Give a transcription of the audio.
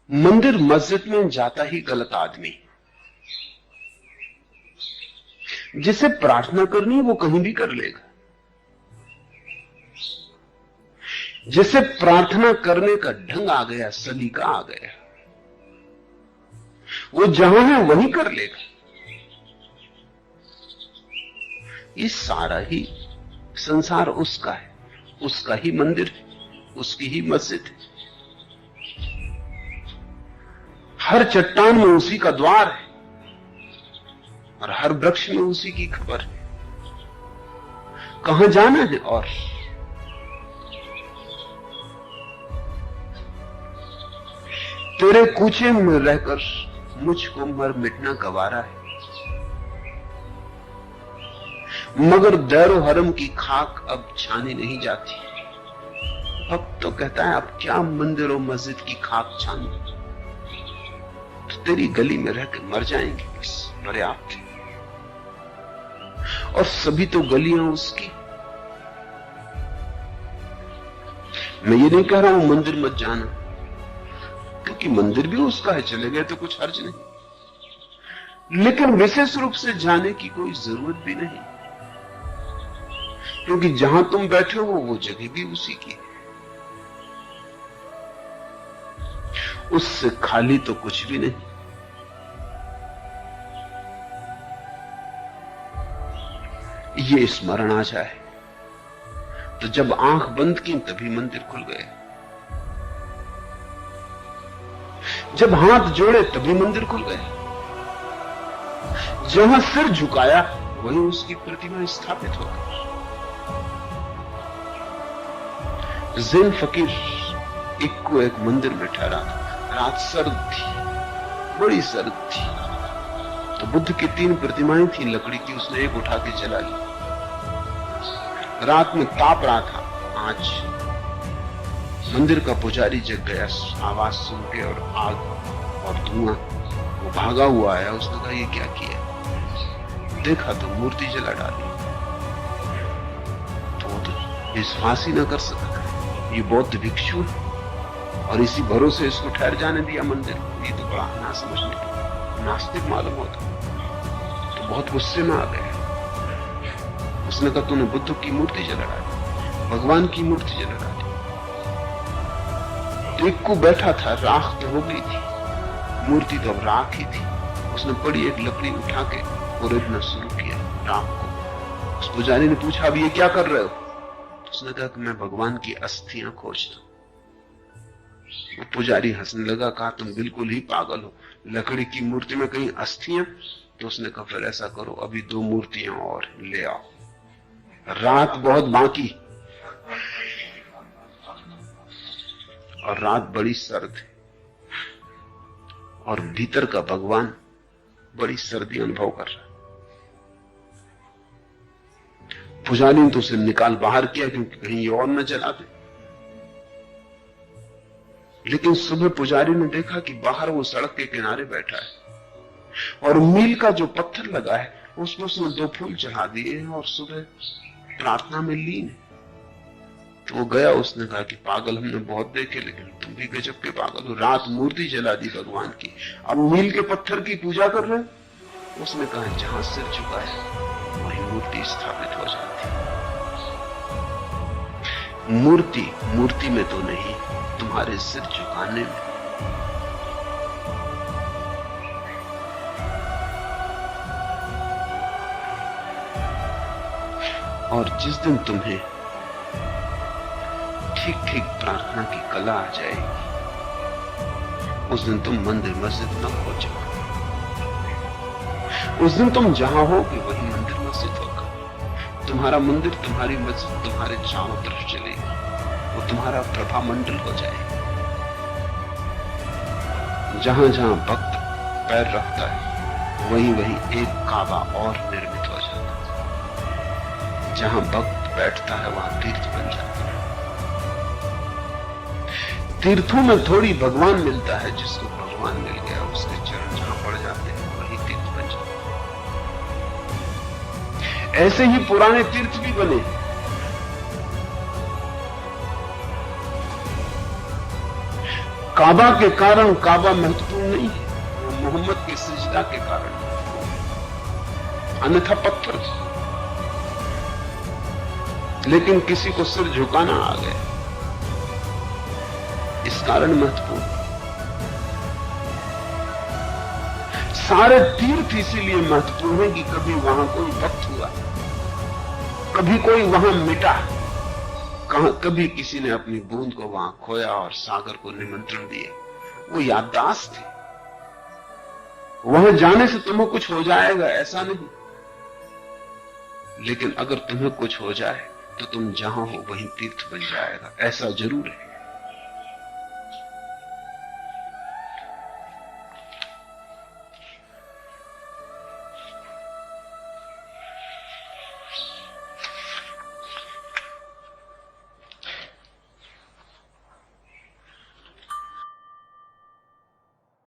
मंदिर मस्जिद में जाता ही गलत आदमी। जिसे प्रार्थना करनी है वो कहीं भी कर लेगा। जिसे प्रार्थना करने का ढंग आ गया, सलीका आ गया, वो जहां है वहीं कर लेगा। ये सारा ही संसार उसका है, उसका ही मंदिर है, उसकी ही मस्जिद है। हर चट्टान में उसी का द्वार है और हर वृक्ष में उसी की खबर है। कहां जाना है? और तेरे कूचे में रहकर मुझको मर मिटना गवारा है, मगर दैरो हरम की खाक अब छानी नहीं जाती। भक्त तो कहता है अब क्या मंदिर और मस्जिद की खाक छान, तो तेरी गली में रहकर मर जाएंगे, बस पर्याप्त है। और सभी तो गलियां उसकी। मैं ये नहीं कह रहा हूं मंदिर मत जाना, क्योंकि मंदिर भी उसका है, चले गए तो कुछ हर्ज नहीं। लेकिन विशेष रूप से जाने की कोई जरूरत भी नहीं, क्योंकि जहां तुम बैठे हो वो जगह भी उसी की है। उससे खाली तो कुछ भी नहीं। ये स्मरण आ जाए तो जब आंख बंद की तभी मंदिर खुल गए, जब हाथ जोड़े तभी मंदिर खुल गए, जहां सिर झुकाया वहीं उसकी प्रतिमा स्थापित हो गई। ज़ैन फकीर एक मंदिर में ठहरा था। रात सर्द थी, बड़ी सर्द थी, तो बुद्ध की 3 प्रतिमाएं थी लकड़ी की, उसने एक उठा के जला ली। रात में ताप रहा था। आज मंदिर का पुजारी जग गया आवाज सुन के, और आग और धुआं, वो भागा हुआ आया। उसने कहा ये क्या किया? देखा तो मूर्ति जला डाली। तो वो तो विश्वास ही न कर सका, ये बौद्ध भिक्षु है और इसी भरोसे इसको ठहर जाने दिया मंदिर। ये तो बड़ा ना समझने का नास्तिक मालूम होता। तो बहुत गुस्से में आ गया। उसने कहा तूने बुद्ध की मूर्ति जला डाली, भगवान की मूर्ति जला डाली। तो एक को बैठा था, राख तो हो गई थी, मूर्ति तो अब राख ही थी। उसने बड़ी एक लकड़ी उठा के उड़ना शुरू किया राख को। उस पुजारी ने पूछा अब ये क्या कर रहे हो? उसने कहा कि मैं भगवान की अस्थियां खोजता हूं। वो पुजारी हंसने लगा, कहा तुम बिल्कुल ही पागल हो, लकड़ी की मूर्ति में कहीं अस्थियां? तो उसने कहा फिर ऐसा करो, अभी 2 मूर्तियां और ले आओ, रात बहुत बाकी और रात बड़ी सर्द है, और भीतर का भगवान बड़ी सर्दी अनुभव कर रहा है। पुजारी ने तो उसे निकाल बाहर किया क्योंकि कहीं ये और न जला दे। लेकिन सुबह पुजारी ने देखा कि बाहर वो सड़क के किनारे बैठा है और मील का जो पत्थर लगा है उसमें उसने 2 फूल चढ़ा दिए और सुबह प्रार्थना में लीन है। तो वो गया, उसने कहा कि पागल हमने बहुत देखे, लेकिन तुम भी गजब के पागल हो। रात मूर्ति जला दी भगवान की, अब मील के पत्थर की पूजा कर रहे हो? उसने कहा जहां सिर झुकाया वही मूर्ति स्थापित हो जाती। मूर्ति में तो नहीं, तुम्हारे सिर झुकाने में। और जिस दिन तुम्हें ठीक ठीक प्रार्थना की कला आ जाएगी, उस दिन तुम मंदिर मस्जिद न खोजो। उस दिन तुम जहां होगे वही मंदिर मस्जिद होगा। तुम्हारा मंदिर, तुम्हारी मस्जिद तुम्हारे चारों तरफ चलेगी, वो तुम्हारा प्रभा मंडल हो जाएगा। जहां जहां भक्त पैर रखता है वहीं वहीं एक काबा और निर्मित हो जाता है। जहां भक्त बैठता है वहां तीर्थ बन जाता है। तीर्थों में थोड़ी भगवान मिलता है, जिसको भगवान मिल गया उसके चरण जहां पड़ जाते हैं वही तीर्थ बन जाते हैं। ऐसे ही पुराने तीर्थ भी बने। काबा के कारण काबा महत्वपूर्ण नहीं है, वो मोहम्मद के सजदा के कारण, अन्यथा पत्थर। लेकिन किसी को सिर झुकाना आ गया, इस कारण महत्वपूर्ण। सारे तीर्थ इसीलिए महत्वपूर्ण है कि कभी वहां कोई वक्त हुआ, कभी कोई वहां मिटा, कभी किसी ने अपनी बूंद को वहां खोया और सागर को निमंत्रण दिया। वो याददाश्त थी। वहां जाने से तुम्हें कुछ हो जाएगा ऐसा नहीं, लेकिन अगर तुम्हें कुछ हो जाए तो तुम जहां हो वहीं तीर्थ बन जाएगा, ऐसा जरूर है।